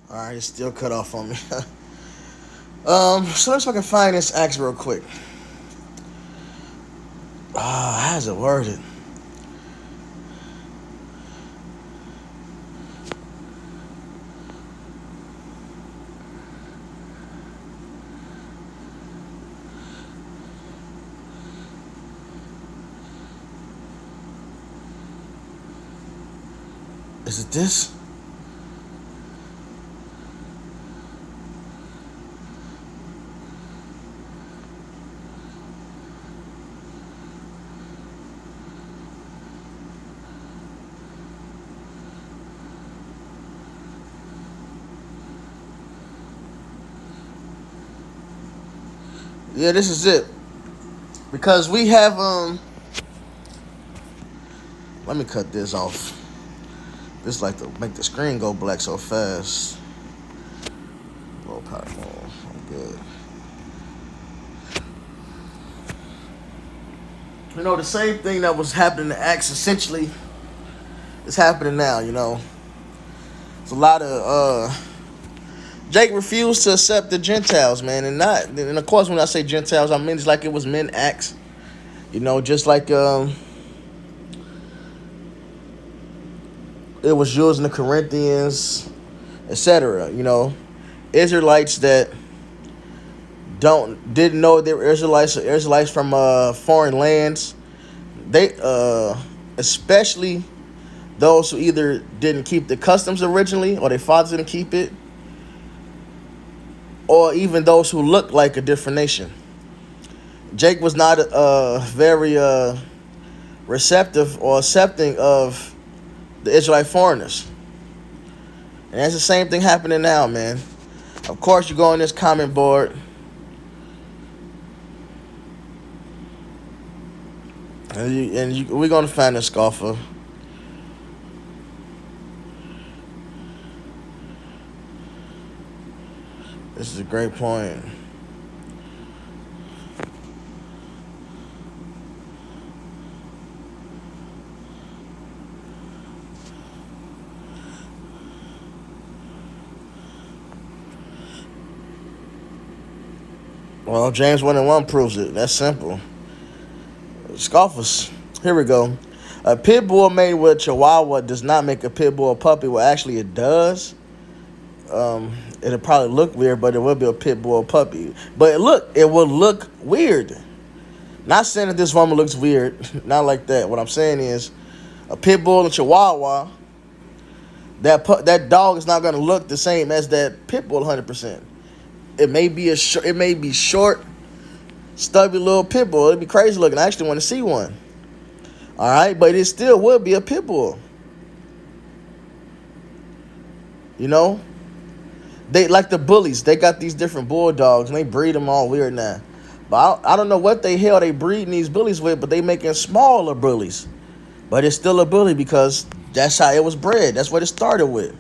All right, it's still cut off on me. So let's see if I can find this axe real quick. How's it worded? Is it this? Yeah, this is it. Because we have let me cut this off. This like to make the screen go black so fast. Low power mode. I'm good. You know, the same thing that was happening to Acts essentially is happening now, you know. It's a lot of Jake refused to accept the Gentiles, man, and of course when I say Gentiles, I mean it's like it was men Acts, you know, just like it was used in the Corinthians, etc. You know, Israelites that didn't know they were Israelites or Israelites from foreign lands. They especially those who either didn't keep the customs originally or their fathers didn't keep it, or even those who looked like a different nation. Jake was not very receptive or accepting of the Israelite foreigners. And that's the same thing happening now, man. Of course, you go on this comment board, and we're going to find a scoffer. This is a great point. Well, James 1 and 1 proves it. That's simple. Scoffers. Here we go. A pit bull made with Chihuahua does not make a pit bull a puppy. Well, actually, it does. It'll probably look weird, but it will be a pit bull puppy. But look, it will look weird. Not saying that this woman looks weird. Not like that. What I'm saying is, a pit bull and Chihuahua, that dog is not going to look the same as that pit bull 100%. It may be short, stubby little pit bull. It'd be crazy looking. I actually want to see one. All right, but it still would be a pit bull. You know, they like the bullies. They got these different bulldogs and they breed them all weird now. But I don't know what the hell they breeding these bullies with, but they making smaller bullies. But it's still a bully because that's how it was bred. That's what it started with.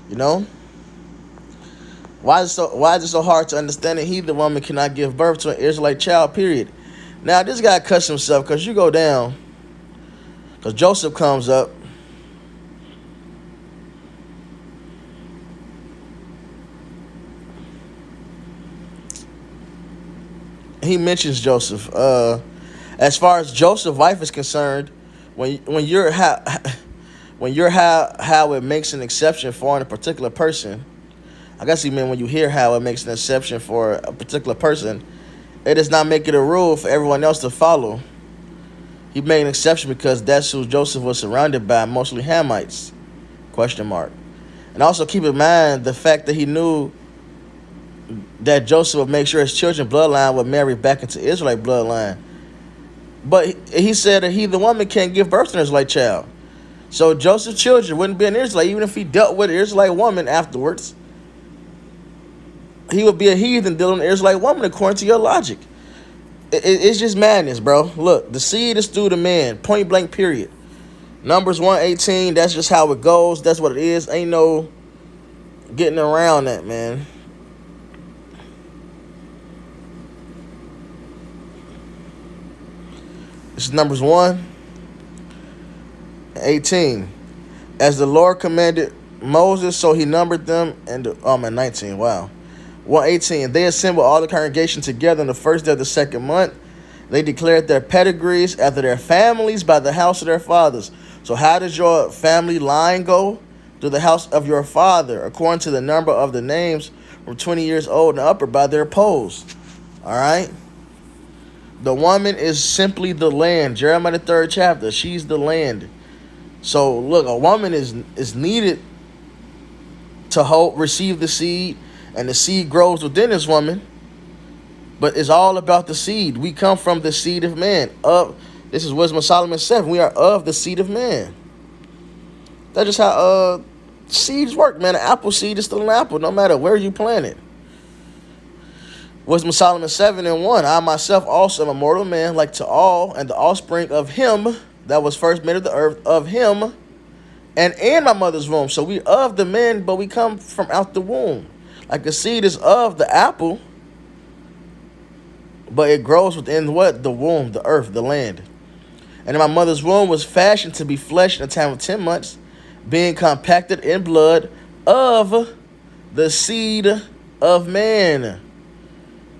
You know. Why is it so hard to understand that the woman cannot give birth to an Israelite child, period? Now, this guy cuts himself because you go down, because Joseph comes up. He mentions Joseph. As far as Joseph's wife is concerned, when you're how it makes an exception for a particular person, I guess he meant when you hear how it makes an exception for a particular person, it does not make it a rule for everyone else to follow. He made an exception because that's who Joseph was surrounded by, mostly Hamites, question mark. And also keep in mind the fact that he knew that Joseph would make sure his children's bloodline would marry back into Israelite bloodline. But he said that the woman can't give birth to an Israelite child. So Joseph's children wouldn't be an Israelite, even if he dealt with an Israelite woman afterwards. He would be a heathen dealing with an Israelite woman, according to your logic. It's just madness, bro. Look, the seed is through the man, point blank, period. Numbers 1:18, that's just how it goes. That's what it is. Ain't no getting around that, man. This is Numbers 1:18. As the Lord commanded Moses, so he numbered them, and in 19, wow. 118, they assembled all the congregation together on the first day of the second month. They declared their pedigrees after their families by the house of their fathers. So how does your family line go? To the house of your father, according to the number of the names from 20 years old and upper by their polls. All right? The woman is simply the land. Jeremiah the 3rd chapter, she's the land. So look, a woman is needed to receive the seed, and the seed grows within this woman. But it's all about the seed. We come from the seed of man. This is Wisdom of Solomon 7. We are of the seed of man. That's just how seeds work, man. An apple seed is still an apple, no matter where you plant it. Wisdom of Solomon 7:1. I myself also am a mortal man, like to all, and the offspring of him that was first made of the earth, of him, and in my mother's womb. So we of the man, but we come from out the womb. Like the seed is of the apple, but it grows within what? The womb, the earth, the land. And in my mother's womb was fashioned to be flesh in a time of 10 months, being compacted in blood of the seed of man,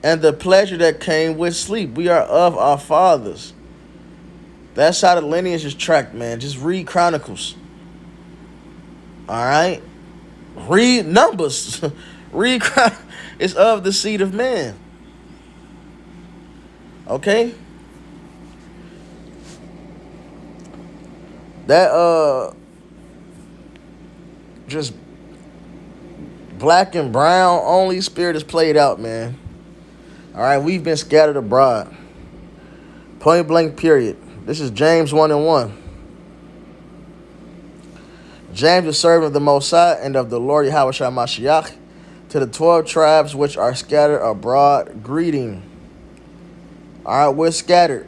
and the pleasure that came with sleep. We are of our fathers. That's how the lineage is tracked, man. Just read Chronicles. All right? Read Numbers. Read Chronicles. It's of the seed of man. Okay? That just black and brown only spirit is played out, man. All right, we've been scattered abroad. Point blank period. This is James 1:1. James, the servant of the Most High and of the Lord Yahweh Shai Mashiach, to the 12 tribes which are scattered abroad, greeting. All right, we're scattered.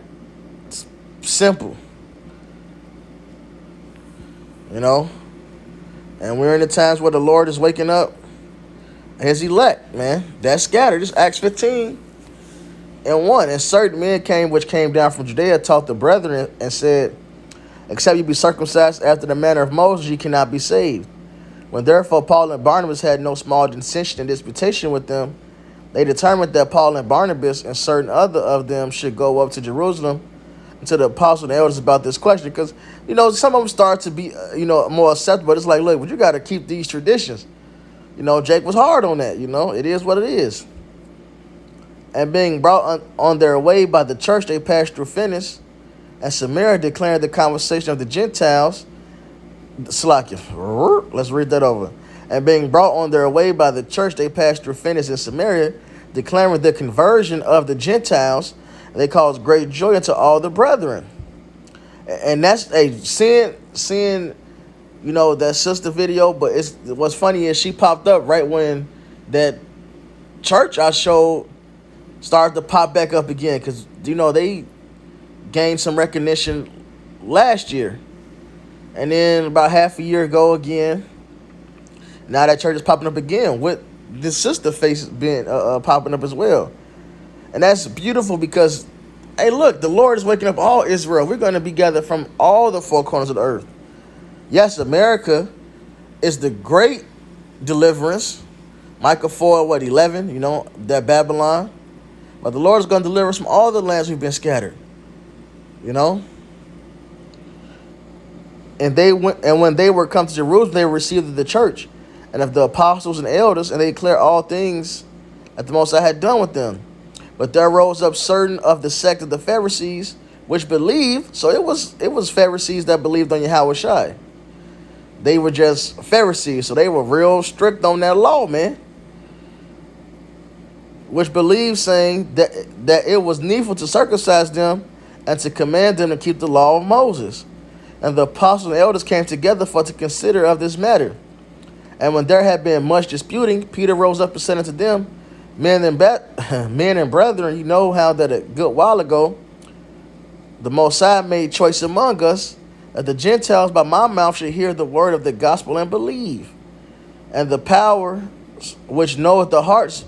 It's simple. You know? And we're in the times where the Lord is waking up his elect, man. That's scattered. It's Acts 15:1. And certain men which came down from Judea, taught the brethren, and said, except you be circumcised after the manner of Moses, ye cannot be saved. When therefore Paul and Barnabas had no small dissension and disputation with them, they determined that Paul and Barnabas and certain other of them should go up to Jerusalem and to the apostles and elders about this question. Because, some of them start to be, more acceptable. But it's like, look, but you got to keep these traditions. Jake was hard on that. It is what it is. And being brought on their way by the church, they passed through Phoenix and Samaria, declaring the conversation of the Gentiles. Salakia. Let's read that over. And being brought on their way by the church, they passed through Phoenix and Samaria, declaring the conversion of the Gentiles. They caused great joy unto all the brethren. And that's seeing, that sister video. But what's funny is she popped up right when that church I showed started to pop back up again, because they gained some recognition last year, and then about half a year ago again. Now that church is popping up again with this sister face being popping up as well. And that's beautiful because, hey, look, the Lord is waking up all Israel. We're going to be gathered from all the four corners of the earth. Yes, America is the great deliverance. Micah 4:11, that Babylon. But the Lord is going to deliver us from all the lands we've been scattered. And when they were come to Jerusalem, they received of the church and of the apostles and elders, and they declared all things that the Most High had done with them. But there rose up certain of the sect of the Pharisees which believed. So it was Pharisees that believed on Yahweh Shai. They were just Pharisees, so they were real strict on that law, man. Which believed, saying that it was needful to circumcise them and to command them to keep the law of Moses. And the apostles and elders came together for to consider of this matter. And when there had been much disputing, Peter rose up and said unto them, Men and brethren, you know how that a good while ago the Most High made choice among us, that the Gentiles by my mouth should hear the word of the gospel and believe. And the power which knoweth the hearts,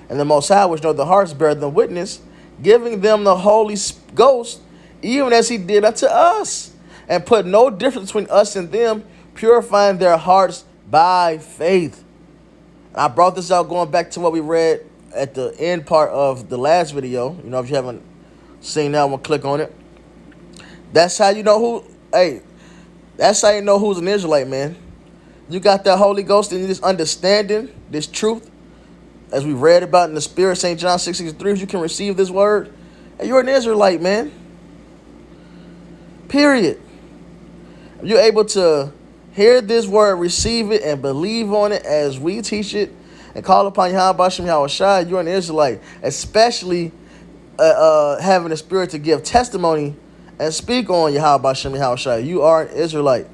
and the Most High which knoweth the hearts, bear them witness, giving them the Holy Ghost, even as he did unto us, and put no difference between us and them, purifying their hearts By faith. I brought this out going back to what we read at the end part of the last video. You know, if you haven't seen that one, click on it. That's how you know who, hey, that's how you know who's an Israelite, man. You got that Holy Ghost and this understanding, this truth, as we read about in the Spirit, St. John 6:63, you can receive this word. And you're an Israelite, man. Period. If you're able to hear this word, receive it, and believe on it as we teach it, and call upon Yahweh Shem Yahushua, you're an Israelite. Especially having the Spirit to give testimony and speak on Yahweh Shem Yahushua. You are an Israelite.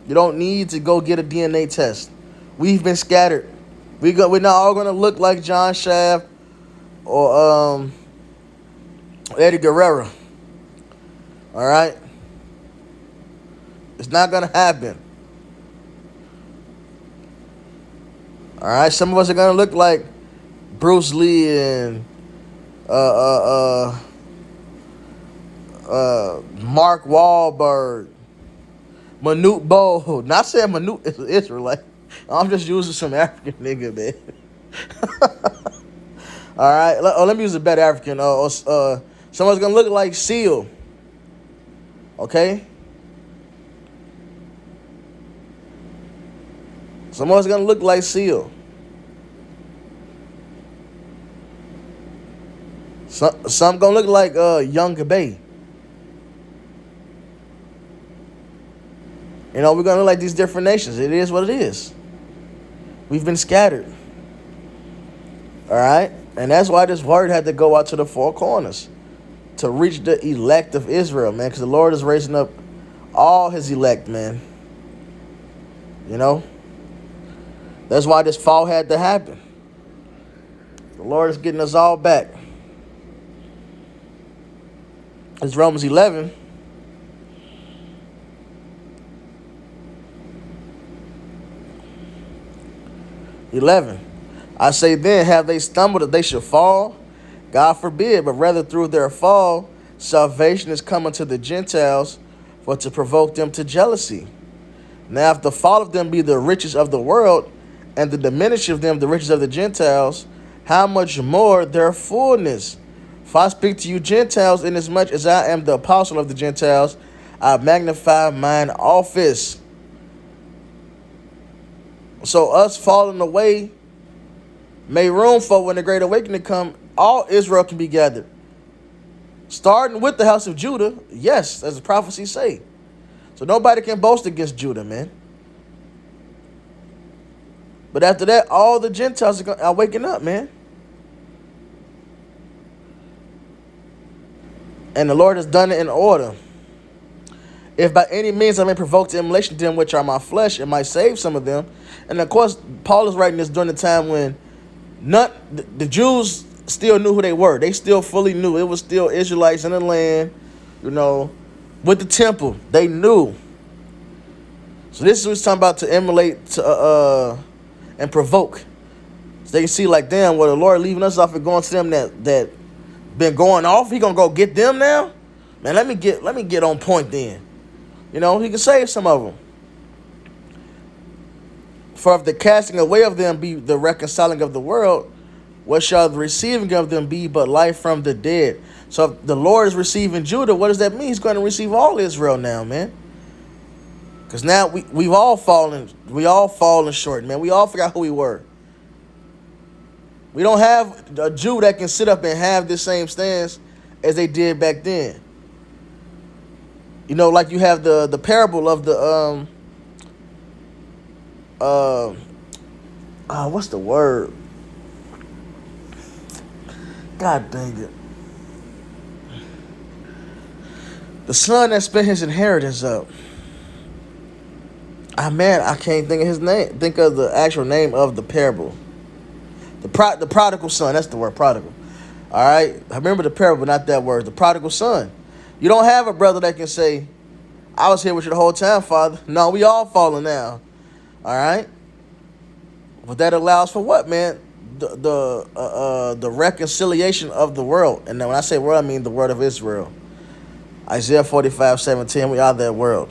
You don't need to go get a DNA test. We've been scattered. We're not all going to look like John Shaft or Eddie Guerrero. All right? It's not going to happen. All right? Some of us are going to look like Bruce Lee and Mark Wahlberg, Manute Bol. Not saying Manute is an Israelite. I'm just using some African nigga, man. All right, let me use a better African. Someone's gonna look like Seal. Okay. Someone's gonna look like Seal. Some gonna look like Young Kabay. You know, we're gonna look like these different nations. It is what it is. We've been scattered. All right? And that's why this word had to go out to the four corners to reach the elect of Israel, man, because the Lord is raising up all his elect, man. You know? That's why this fall had to happen. The Lord is getting us all back. It's Romans 11. I say then, have they stumbled that they should fall? God forbid, but rather through their fall, salvation is coming to the Gentiles for to provoke them to jealousy. Now, if the fall of them be the riches of the world, and the diminishing of them the riches of the Gentiles, how much more their fullness? For I speak to you Gentiles, inasmuch as I am the apostle of the Gentiles, I magnify mine office. So us falling away made room for when the Great Awakening come, all Israel can be gathered. Starting with the house of Judah, yes, as the prophecies say. So nobody can boast against Judah, man. But after that, all the Gentiles are waking up, man. And the Lord has done it in order. If by any means I may provoke to emulation to them which are my flesh, it might save some of them. And of course, Paul is writing this during the time when the Jews still knew who they were. They still fully knew. It was still Israelites in the land, you know, with the temple. They knew. So this is what he's talking about, to emulate and provoke. So they can see like, damn, well, the Lord leaving us off and going to them that been going off. He gonna go get them now? Man, let me get on point then. You know, he can save some of them. For if the casting away of them be the reconciling of the world, what shall the receiving of them be but life from the dead? So if the Lord is receiving Judah, what does that mean? He's going to receive all Israel now, man. Because now we've all fallen. We all fallen short, man. We all forgot who we were. We don't have a Jew that can sit up and have this same stance as they did back then. You know, like you have the parable of the what's the word? God dang it. The son that spent his inheritance up. Man, I can't think of his name. Think of the actual name of the parable. The prodigal son. That's the word, prodigal. All right? I remember the parable, not that word. The prodigal son. You don't have a brother that can say, I was here with you the whole time, Father. No, we all falling now. All right? But that allows for what, man? The reconciliation of the world. And then when I say world, I mean the world of Israel. Isaiah 45:17, we are that world.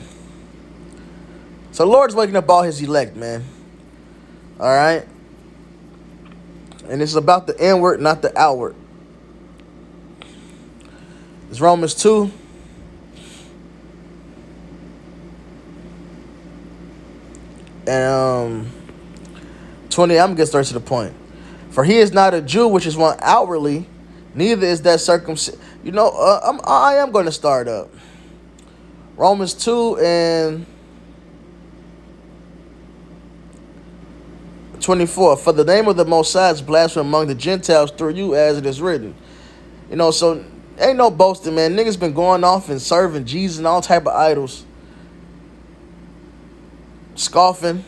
So the Lord's waking up all his elect, man. All right? And it's about the inward, not the outward. It's Romans 2. And 20, I'm going to get straight to the point. For he is not a Jew, which is one outwardly, neither is that circumcision. You know, I am going to start up. Romans 2 and 24. For the name of the Most High is blasphemed among the Gentiles through you, as it is written. You know, so ain't no boasting, man. Niggas been going off and serving Jesus and all type of idols, scoffing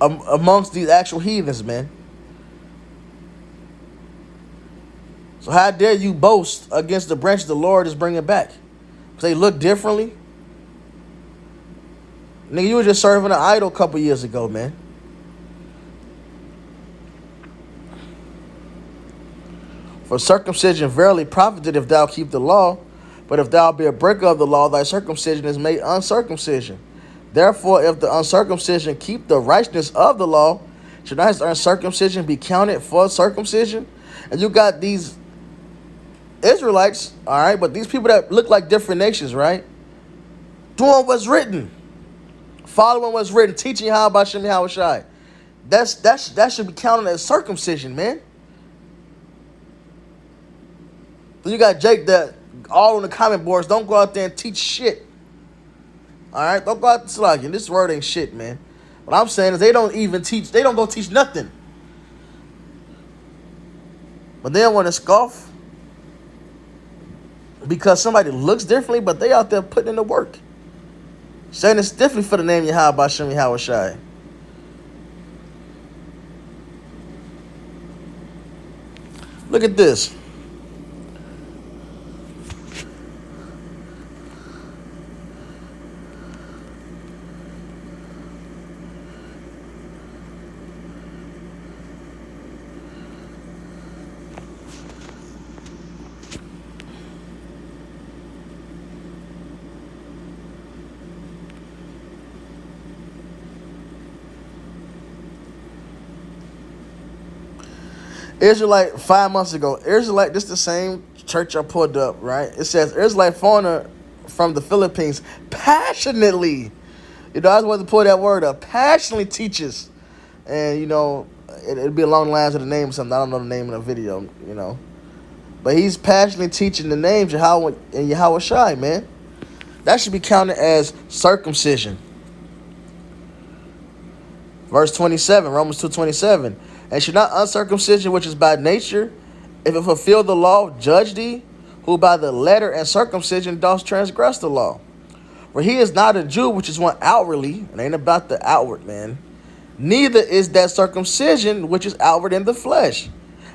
amongst these actual heathens, man. So how dare you boast against the branch the Lord is bringing back? Because they look differently. Nigga, you were just serving an idol a couple years ago, man. For circumcision verily profited if thou keep the law, but if thou be a breaker of the law, thy circumcision is made uncircumcision. Therefore, if the uncircumcision keep the righteousness of the law, should not his uncircumcision be counted for circumcision? And you got these Israelites, all right, but these people that look like different nations, right? Doing what's written, following what's written, teaching how about Shem Yahushai. That should be counted as circumcision, man. Then you got Jake that all on the comment boards, don't go out there and teach shit. All right, don't go out there slugging. This word ain't shit, man. What I'm saying is they don't even teach. They don't go teach nothing. But they don't want to scoff because somebody looks differently, but they out there putting in the work. Saying it's differently for the name Yahweh Bashem Yahushai. Look at this. Israelite 5 months ago. Israelite, this is the same church I pulled up, right? It says Israelite foreigner from the Philippines passionately, you know, I was wanted to pull that word up, passionately teaches. And, you know, it'd be along the lines of the name or something. I don't know the name of the video, you know. But he's passionately teaching the names Yahweh and Yahweh Shai, man. That should be counted as circumcision. Verse 27, Romans 2:27. And should not uncircumcision, which is by nature, if it fulfill the law, judge thee, who by the letter and circumcision dost transgress the law? For he is not a Jew, which is one outwardly. It ain't about the outward, man. Neither is that circumcision, which is outward in the flesh.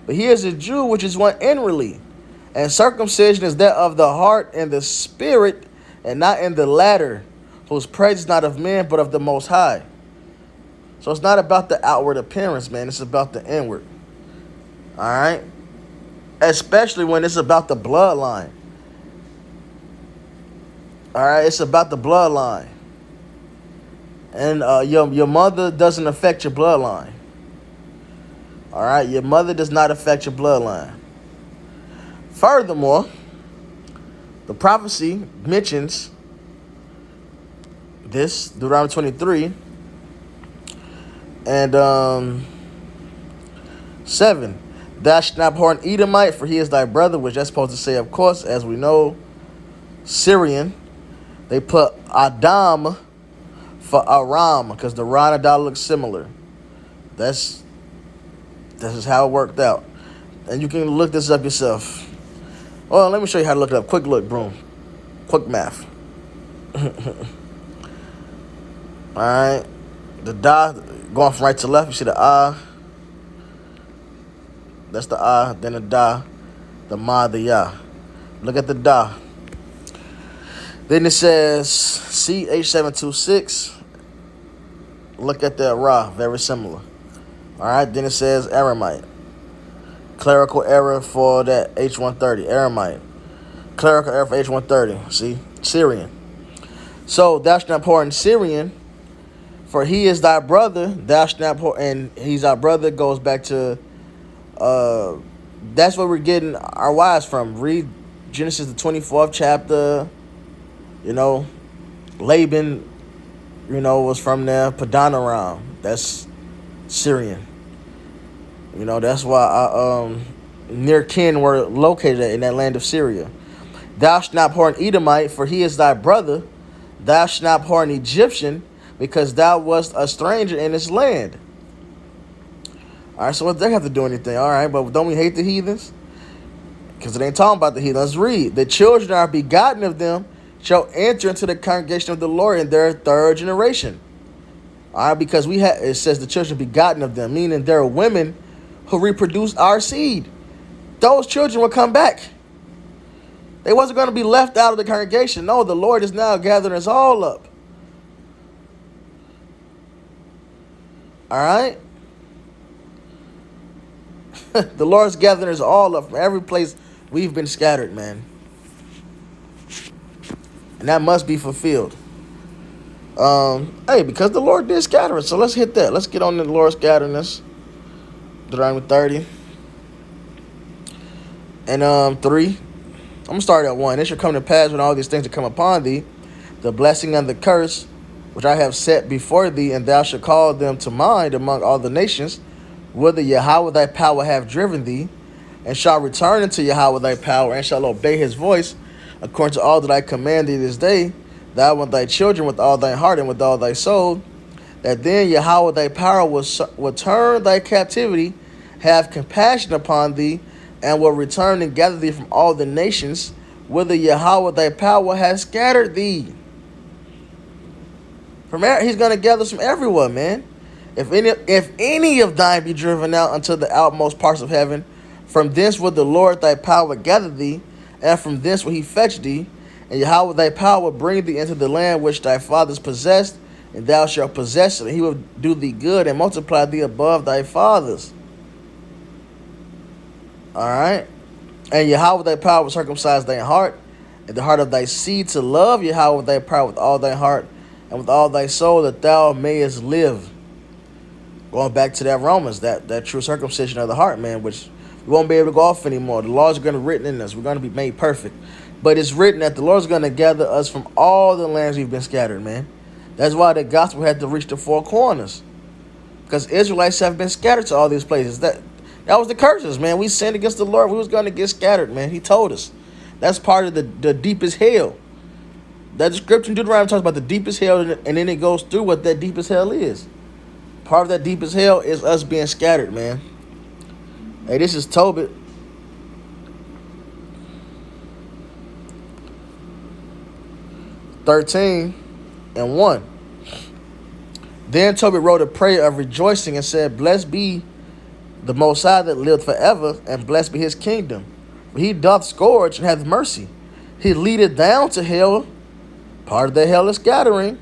But he is a Jew, which is one inwardly. And circumcision is that of the heart and the spirit, and not in the latter, whose praise is not of men, but of the Most High. So it's not about the outward appearance, man. It's about the inward. All right? Especially when it's about the bloodline. All right? It's about the bloodline. And your mother doesn't affect your bloodline. All right? Your mother does not affect your bloodline. Furthermore, the prophecy mentions this, Deuteronomy 23, and 7. Thou shalt not abhor an Edomite, for he is thy brother, which that's supposed to say, of course, as we know, Syrian. They put Adam for Aram, because the Ra and Adah look similar. This is how it worked out. And you can look this up yourself. Well, let me show you how to look it up. Quick look, bro. Quick math. Alright. The Da, going from right to left, you see the Ah. That's the Ah, then the Da, the Ma, the Ya. Look at the Da. Then it says CH726. Look at the Ra, very similar. Alright, then it says Aramite. Clerical error for that H130, Aramite. Clerical error for H130, see? Syrian. So, thou shalt not abhor in Syrian, For he is thy brother, thou shalt not whore, and he's our brother, goes back to, that's where we're getting our wives from. Read Genesis the 24th chapter, Laban, was from there. Padanaram, that's Syrian. That's why near kin were located in that land of Syria. Thou shalt not whore an Edomite, for he is thy brother. Thou shalt not whore an Egyptian, because thou wast a stranger in this land. All right, so what they have to do anything? All right, but don't we hate the heathens? Because it ain't talking about the heathens. Let's read. The children are begotten of them shall enter into the congregation of the Lord in their third generation. All right, because it says the children begotten of them, meaning there are women who reproduce our seed. Those children will come back. They wasn't going to be left out of the congregation. No, the Lord is now gathering us all up. All right? The Lord's gathering us all up from every place we've been scattered, man. And that must be fulfilled. Because the Lord did scatter us. So let's hit that. Let's get on the Lord's gathering us. Deuteronomy 30. And 3. I'm going to start at 1. It shall come to pass when all these things that come upon thee, the blessing and the curse, which I have set before thee, and thou shalt call them to mind among all the nations, whither Yahweh thy power have driven thee, and shall return unto Yahweh thy power, and shall obey his voice, according to all that I command thee this day, thou and thy children with all thy heart and with all thy soul, that then Yahweh thy power will turn thy captivity, have compassion upon thee, and will return and gather thee from all the nations, whither Yahweh thy power has scattered thee. He's going to gather us from everywhere, man. If any of thine be driven out unto the outmost parts of heaven, from thence will the Lord thy power gather thee, and from thence will he fetch thee, and Yahweh thy power will bring thee into the land which thy fathers possessed, and thou shalt possess it, and he will do thee good and multiply thee above thy fathers. All right? And Yahweh thy power will circumcise thy heart, and the heart of thy seed to love Yahweh thy power with all thy heart, and with all thy soul, that thou mayest live. Going back to that Romans, that true circumcision of the heart, man, which we won't be able to go off anymore. The laws are going to be written in us. We're going to be made perfect. But it's written that the Lord's going to gather us from all the lands we've been scattered, man. That's why the gospel had to reach the four corners. Because Israelites have been scattered to all these places. That was the curses, man. We sinned against the Lord. We was going to get scattered, man. He told us. That's part of the deepest hell. That description in Deuteronomy talks about the deepest hell, and then it goes through what that deepest hell is. Part of that deepest hell is us being scattered, man. Hey, this is Tobit. (13 and 1). Then Tobit wrote a prayer of rejoicing and said, Blessed be the Most High that liveth forever, and blessed be his kingdom. For he doth scourge and hath mercy. He leadeth down to hell. Part of the hell is scattering.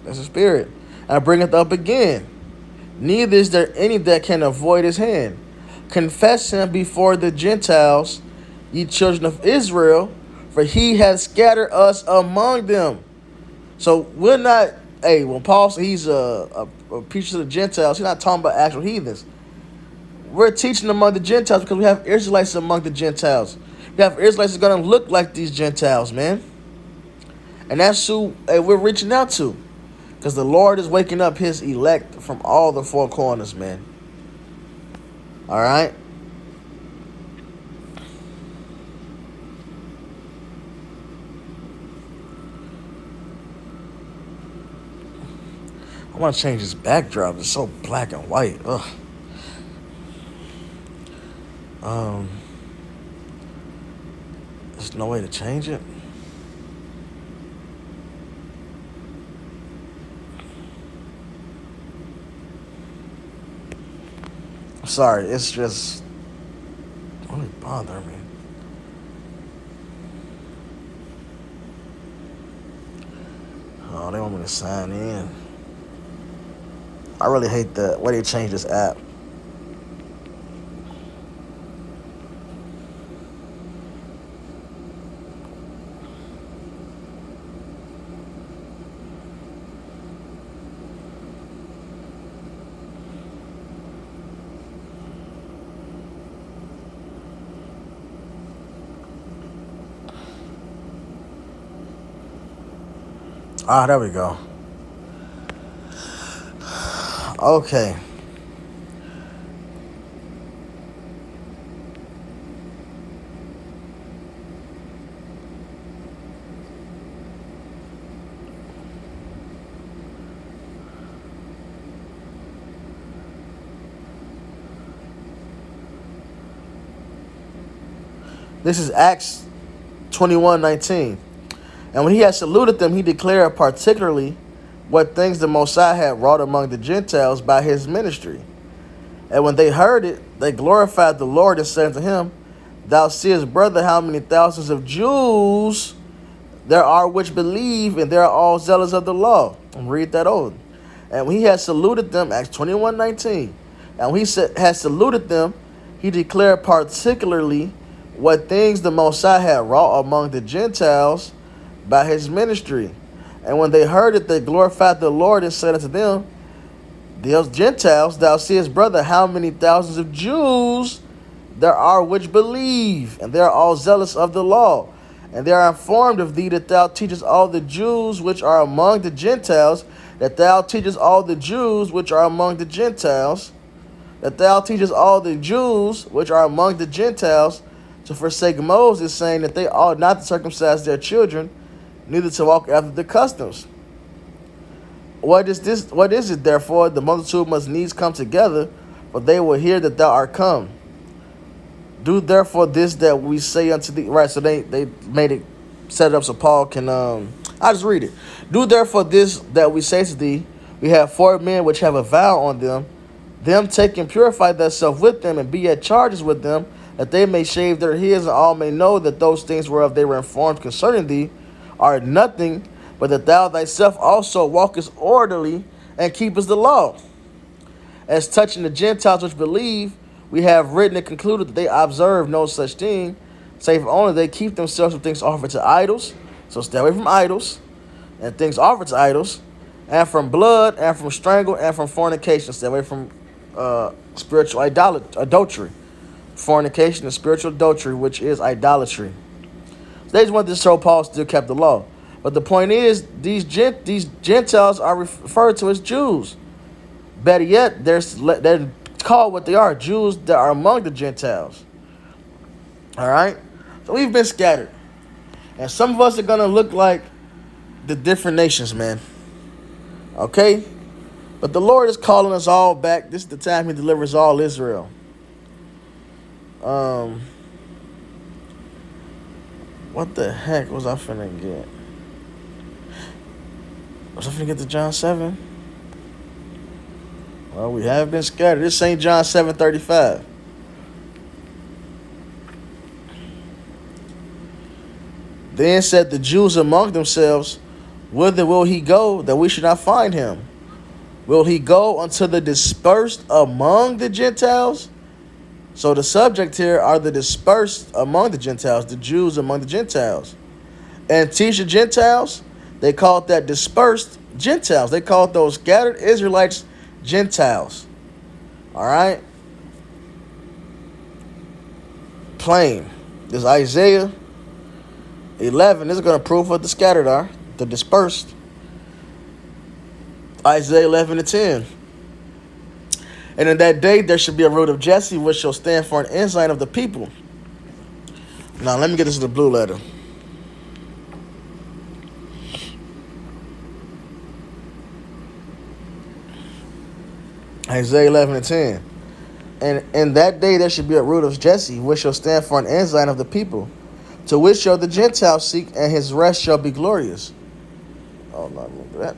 That's the spirit. And bringeth up again. Neither is there any that can avoid his hand. Confess him before the Gentiles, ye children of Israel, for he has scattered us among them. So we're not, when Paul says he's a preacher to the Gentiles, he's not talking about actual heathens. We're teaching among the Gentiles because we have Israelites among the Gentiles. We have Israelites that are going to look like these Gentiles, man. And that's who we're reaching out to. Because the Lord is waking up his elect from all the four corners, man. All right? I want to change this backdrop. It's so black and white. Ugh. There's no way to change it. Sorry, it's just really bothering me. Oh, they want me to sign in. I really hate the way they changed this app. Ah, there we go. Okay. This is Acts 21:19. And when he had saluted them, he declared particularly what things the Messiah had wrought among the Gentiles by his ministry. And when they heard it, they glorified the Lord and said unto him, Thou seest, brother, how many thousands of Jews there are which believe, and they are all zealous of the law. And read that over. And when he had saluted them, Acts 21:19. And when he had saluted them, he declared particularly what things the Messiah had wrought among the Gentiles by his ministry. And when they heard it, they glorified the Lord and said unto them, Those Gentiles, thou seest, brother, how many thousands of Jews there are which believe, and they are all zealous of the law. And they are informed of thee that thou teachest all the Jews which are among the Gentiles, that thou teachest all the Jews which are among the Gentiles, that thou teachest all the Jews which are among the Gentiles to forsake Moses, saying that they ought not to circumcise their children, neither to walk after the customs. What is this? What is it, therefore? The multitude must needs come together, for they will hear that thou art come. Do therefore this that we say unto thee. Right, so they made it, set it up so Paul can, I'll just read it. Do therefore this that we say to thee. We have 4 men which have a vow on them. Them take and purify thyself with them, and be at charges with them, that they may shave their heads, and all may know that those things whereof they were informed concerning thee are nothing, but that thou thyself also walkest orderly and keepest the law. As touching the Gentiles which believe, we have written and concluded that they observe no such thing, save only they keep themselves from things offered to idols. So stay away from idols and things offered to idols, and from blood, and from strangle, and from fornication. Stay away from spiritual adultery. Fornication and spiritual adultery, which is idolatry. So they just wanted to show Paul still kept the law. But the point is, these Gentiles are referred to as Jews. Better yet, they're called what they are, Jews that are among the Gentiles. All right? So we've been scattered. And some of us are going to look like the different nations, man. Okay? But the Lord is calling us all back. This is the time he delivers all Israel. What the heck was I finna get? Was I finna get to John 7? Well, we have been scattered. This ain't John 7:35. Then said the Jews among themselves, Whither will he go, that we should not find him? Will he go unto the dispersed among the Gentiles? So the subject here are the dispersed among the Gentiles, the Jews among the Gentiles. And teach the Gentiles, they called that dispersed Gentiles. They called those scattered Israelites Gentiles. All right? Plain. This is Isaiah 11. This is going to prove what the scattered are, the dispersed. Isaiah 11:10. And in that day there should be a root of Jesse, which shall stand for an ensign of the people. Now let me get this in the blue letter. Isaiah 11:10. And in that day there should be a root of Jesse, which shall stand for an ensign of the people, to which shall the Gentiles seek, and his rest shall be glorious. Oh, not that.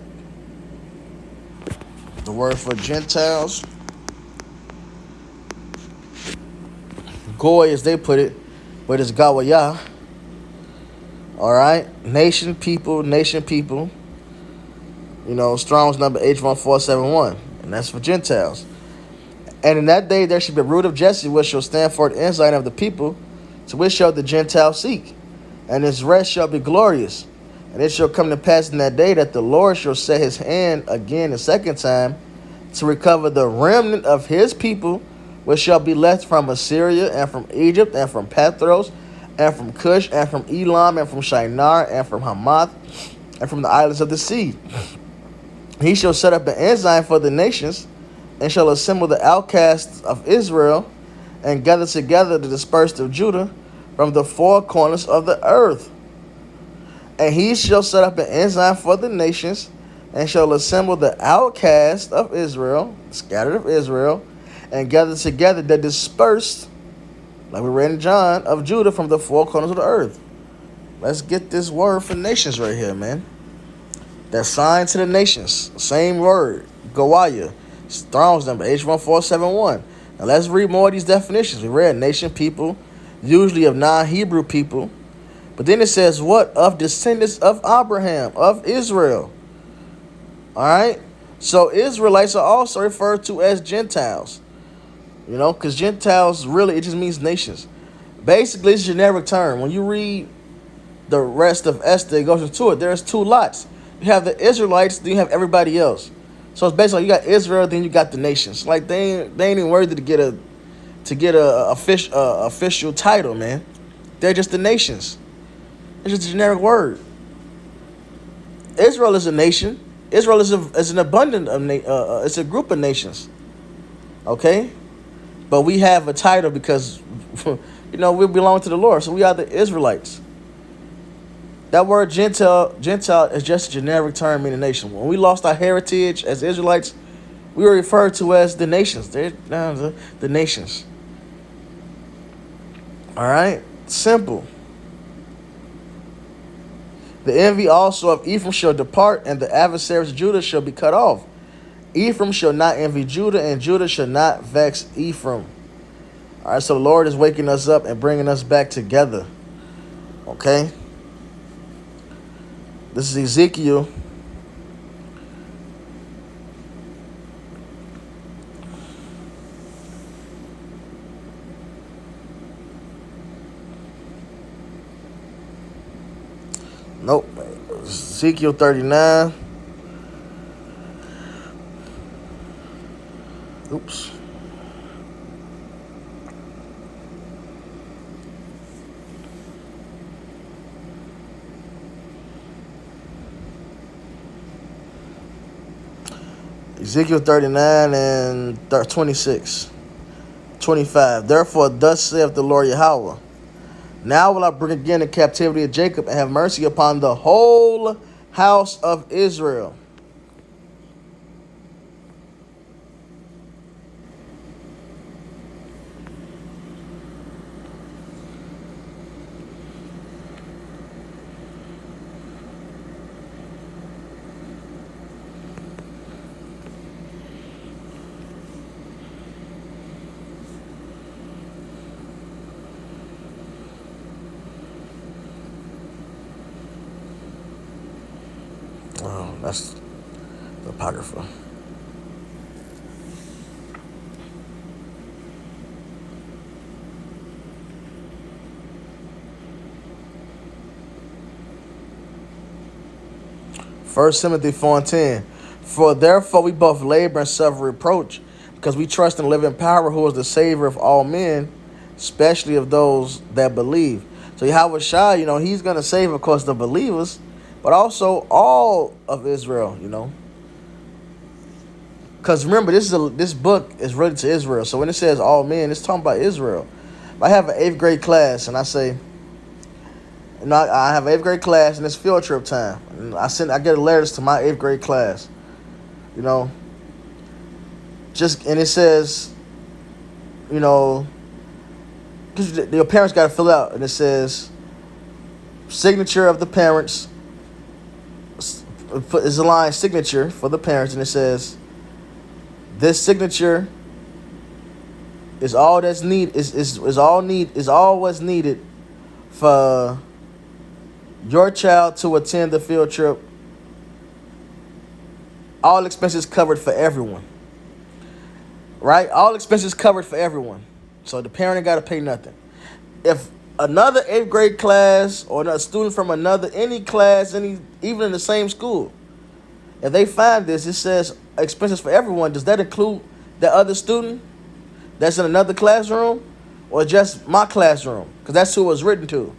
The word for Gentiles, Goy as they put it, but it's Gawayah. All right, nation, people. You know, Strong's number H1471, and that's for Gentiles. And in that day there should be a root of Jesse, which shall stand for an ensign of the people, to which shall the Gentiles seek, and his rest shall be glorious. And it shall come to pass in that day that the Lord shall set his hand again a second time to recover the remnant of his people, which shall be left from Assyria, and from Egypt, and from Pathros, and from Cush, and from Elam, and from Shinar, and from Hamath, and from the islands of the sea. He shall set up an ensign for the nations, and shall assemble the outcasts of Israel, and gather together the dispersed of Judah from the four corners of the earth. And he shall set up an ensign for the nations, and shall assemble the outcasts of Israel, scattered of Israel, and gather together the dispersed, like we read in John, of Judah from the four corners of the earth. Let's get this word for nations right here, man. That sign to the nations. Same word. Gawaya. Strong's number, H1471. Now let's read more of these definitions. We read nation, people, usually of non-Hebrew people. But then it says what? Of descendants of Abraham, of Israel. Alright? So Israelites are also referred to as Gentiles. You know, because Gentiles, really, it just means nations. Basically, it's a generic term. When you read the rest of Esther, it goes into it. There's two lots. You have the Israelites, then you have everybody else. So it's basically you got Israel, then you got the nations. Like they ain't even worthy to get a official title, man. They're just the nations. It's just a generic word. Israel is a nation. Israel is an abundant of it's a group of nations. Okay, but we have a title because you know we belong to the Lord, so we are the Israelites. That word Gentile is just a generic term meaning nation. When we lost our heritage as Israelites, we were referred to as the nations. They're the nations. All right, simple. The envy also of Ephraim shall depart, and the adversaries of Judah shall be cut off. Ephraim shall not envy Judah, and Judah shall not vex Ephraim. All right, so the Lord is waking us up and bringing us back together. Okay? This is Ezekiel. Nope. Ezekiel 39. Oops. Ezekiel 39 and 26. 25. Therefore, thus saith the Lord Yahweh, now will I bring again the captivity of Jacob and have mercy upon the whole house of Israel. Oh, that's the Apocrypha. First Timothy 4:10. For therefore we both labor and suffer reproach, because we trust in the living power, who is the Savior of all men, especially of those that believe. So Yahweh Shai, you know, he's going to save, of course, the believers, but also all of Israel, you know. Because remember, this book is written to Israel. So when it says all men, it's talking about Israel. If I have an 8th grade class and I say, you know, I have an 8th grade class and it's field trip time. And I get letters to my 8th grade class, you know. And it says, you know, because your parents got to fill out, and it says signature of the parents. It's a line signature for the parents, and it says this signature is all that's need is all what's needed for your child to attend the field trip. All expenses covered for everyone. Right? All expenses covered for everyone. So the parent ain't got to pay nothing. If another 8th grade class or a student from any class, even in the same school, if they find this, it says expenses for everyone, does that include the other student that's in another classroom or just my classroom? Because that's who it was written to.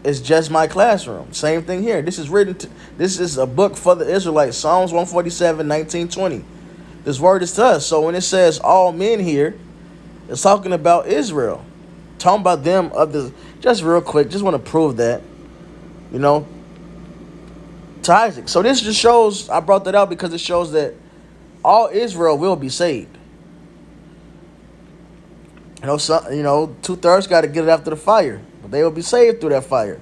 It's just my classroom. Same thing here. This is written. This is a book for the Israelites. Psalms 147, 19, 20. This word is to us. So when it says all men here, it's talking about Israel. Talking about them of the. Just real quick, just want to prove that. You know, to Isaac. So this just shows. I brought that out because it shows that all Israel will be saved. You know, 2/3 got to get it after the fire, but they will be saved through that fire.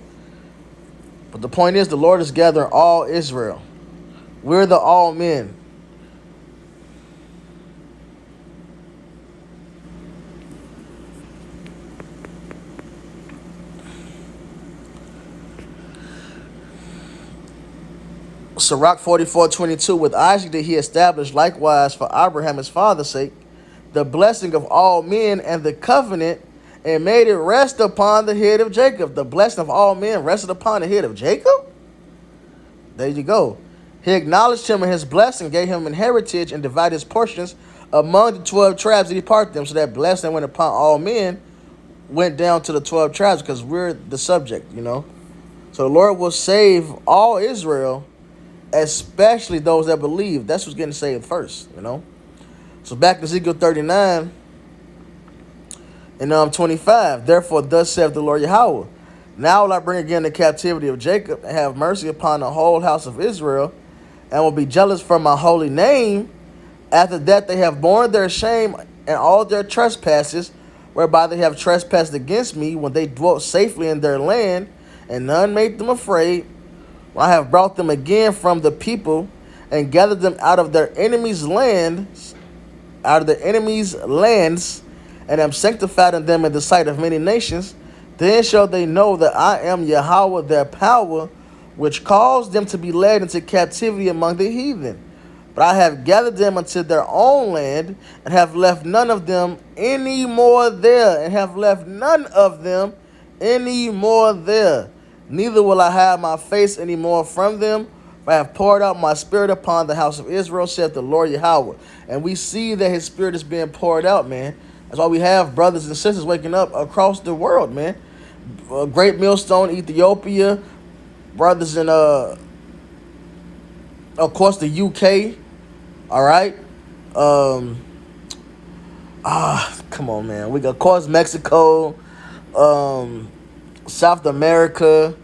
But the point is, the Lord is gathering all Israel. We're the all men. Sirach 44:22, with Isaac did he establish likewise for Abraham his father's sake the blessing of all men and the covenant, and made it rest upon the head of Jacob. The blessing of all men rested upon the head of Jacob? There you go. He acknowledged him in his blessing, gave him an heritage, and divided his portions among the 12 tribes that he parted them. So that blessing went upon all men, went down to the 12 tribes, because we're the subject, you know. So the Lord will save all Israel, especially those that believe. That's what's getting saved first, you know. So back to Ezekiel 39 and 25. Therefore, thus saith the Lord Yahweh, now will I bring again the captivity of Jacob, and have mercy upon the whole house of Israel, and will be jealous for my holy name. After that they have borne their shame and all their trespasses, whereby they have trespassed against me, when they dwelt safely in their land, and none made them afraid. When I have brought them again from the people, and gathered them out of their enemies' lands, and am sanctified in them in the sight of many nations, then shall they know that I am Yahweh their power, which caused them to be led into captivity among the heathen. But I have gathered them unto their own land, and have left none of them any more there, Neither will I hide my face any more from them, for I have poured out my spirit upon the house of Israel, saith the Lord Yahweh. And we see that his spirit is being poured out, man. That's why we have brothers and sisters waking up across the world, man. Great Millstone, Ethiopia, brothers in, of course, the UK, all right? Come on, man. We got, of course, Mexico, South America.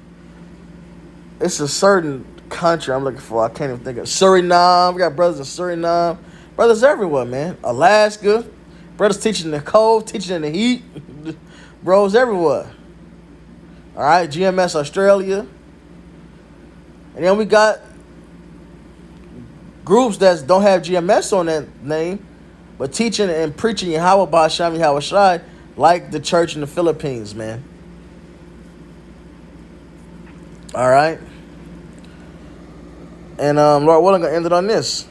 It's a certain country I'm looking for. I can't even think of. Suriname. We got brothers in Suriname. Brothers everywhere, man. Alaska. Brothers teaching in the cold, teaching in the heat. Bros everywhere. All right. GMS Australia. And then we got groups that don't have GMS on that name, but teaching and preaching Yahweh Ba'Shem Yahweh Shai, like the church in the Philippines, man. All right. And Lord willing, I'm going to end it on this.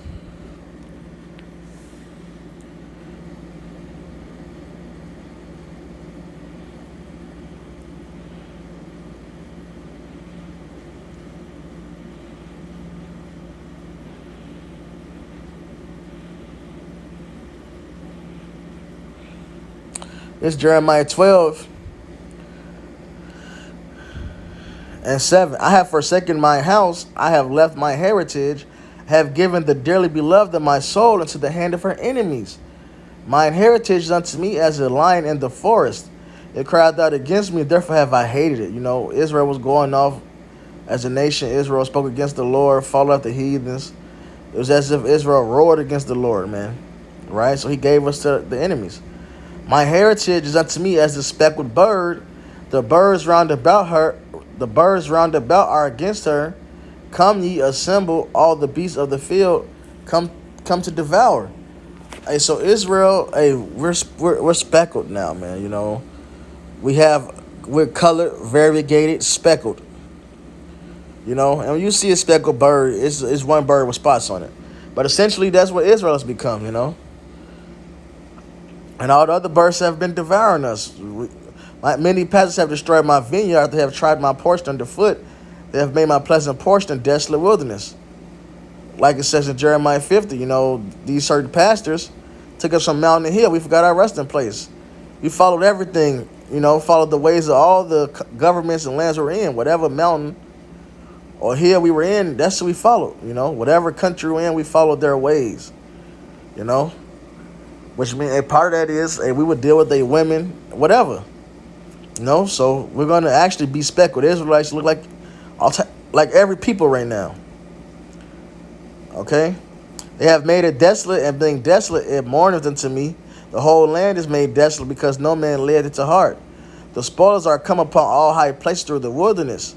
It's Jeremiah 12 and 7. I have forsaken my house, I have left my heritage, have given the dearly beloved of my soul into the hand of her enemies. Mine heritage is unto me as a lion in the forest. It cried out against me, therefore have I hated it. You know, Israel was going off as a nation. Israel spoke against the Lord, followed after heathens. It was as if Israel roared against the Lord, man. Right? So he gave us to the enemies. My heritage is unto me as the speckled bird. The birds round about are against her. Come ye, assemble all the beasts of the field. Come to devour. Hey, so Israel, hey, we're speckled now, man. You know, we're colored, variegated, speckled. You know, and when you see a speckled bird, it's one bird with spots on it. But essentially, that's what Israel has become. You know. And all the other birds have been devouring us. Many peasants have destroyed my vineyard. They have tried my portion underfoot. They have made my pleasant portion a desolate wilderness. Like it says in Jeremiah 50, you know, these certain pastors took us from mountain to hill. We forgot our resting place. We followed everything followed the ways of all the governments and lands we're in. Whatever mountain or hill we were in, that's what we followed. Whatever country we're in, we followed their ways. Which means a part of that is we would deal with their women, whatever. So we're gonna actually be speckled. Israelites look like every people right now. Okay, they have made it desolate, and being desolate, it mourneth unto me. The whole land is made desolate, because no man laid it to heart. The spoilers are come upon all high places through the wilderness.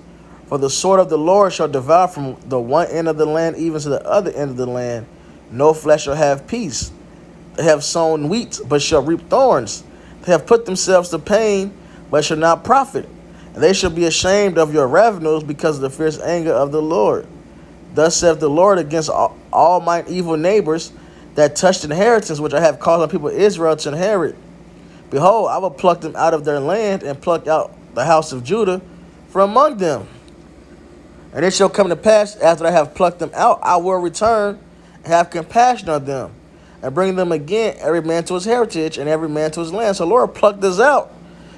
For the sword of the Lord shall devour from the one end of the land even to the other end of the land. No flesh shall have peace. They have sown wheat, but shall reap thorns. They have put themselves to pain, but shall not profit. And they shall be ashamed of your revenues, because of the fierce anger of the Lord. Thus saith the Lord against all mine evil neighbors that touched inheritance, which I have caused the people of Israel to inherit. Behold, I will pluck them out of their land, and pluck out the house of Judah from among them. And it shall come to pass, after I have plucked them out, I will return and have compassion on them, and bring them again, every man to his heritage, and every man to his land. So the Lord plucked us out,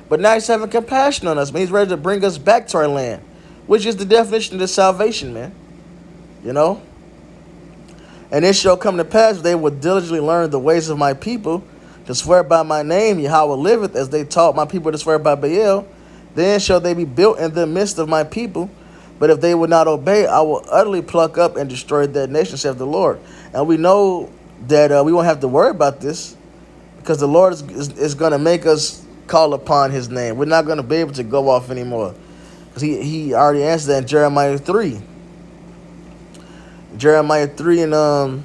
but now he's having compassion on us. He's ready to bring us back to our land, which is the definition of the salvation, man. And it shall come to pass, they will diligently learn the ways of my people, to swear by my name, Yahweh liveth, as they taught my people to swear by Baal. Then shall they be built in the midst of my people. But if they would not obey, I will utterly pluck up and destroy that nation, saith the Lord. And we know that we won't have to worry about this, because the Lord is going to make us call upon his name. We're not going to be able to go off anymore, because he already answered that in Jeremiah 3. Jeremiah 3 and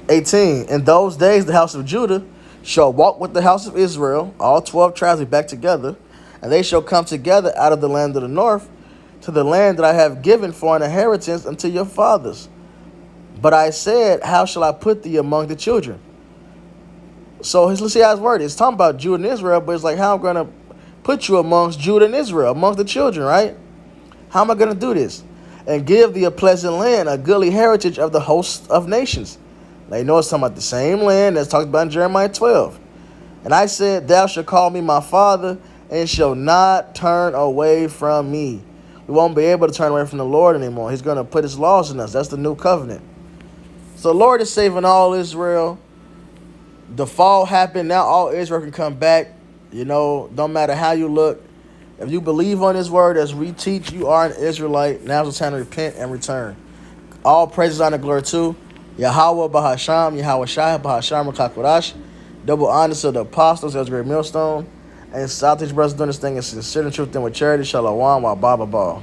18. In those days the house of Judah shall walk with the house of Israel, all 12 tribes be back together, and they shall come together out of the land of the north to the land that I have given for an inheritance unto your fathers. But I said, how shall I put thee among the children? So let's see how it's worded. It's talking about Judah and Israel, but it's like how I'm going to put you amongst Judah and Israel, amongst the children, right? How am I going to do this? And give thee a pleasant land, a goodly heritage of the host of nations. Now you know it's talking about the same land that's talked about in Jeremiah 12. And I said, thou shalt call me my father, and shall not turn away from me. We won't be able to turn away from the Lord anymore. He's going to put his laws in us. That's the new covenant. So the Lord is saving all Israel. The fall happened. Now all Israel can come back. Don't matter how you look. If you believe on his word as we teach, you are an Israelite. Now's the time to repent and return. All praises, honor, glory to Yahweh Bahasham, Yahweh Shai Bahasham Kakodash. Double honor to the apostles as great millstone. And Southeast brothers doing this thing in sincerity, truth, and with charity. Shalom, wa ba ba ba.